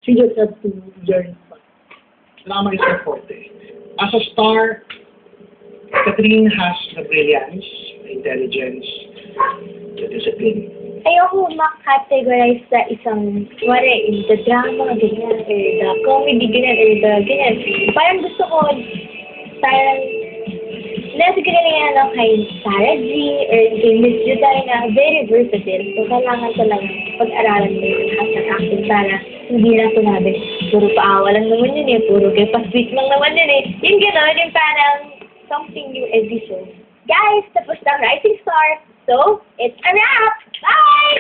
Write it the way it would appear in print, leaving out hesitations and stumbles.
She just had to learn. Drama is her forte. As a star, Catherine has the brilliance, the intelligence, the discipline. Ayoko makategorize sa isang, wari, in the drama, ganyan, or the comedy, ganyan, or the ganyan. Parang gusto ko, parang, nasa ganyan nga lang kay Sarah G, or kay Miss Juday na very versatile. So, kailangan talaga pag-aralan mo yung lahat ng acting para hindi lang sinabi, puro paawa lang naman yun eh, puro kay pa-sweet lang naman yun eh. Yung gano'n, yung parang something new every show. Guys, tapos na Rising Star. So, it's a wrap! Bye!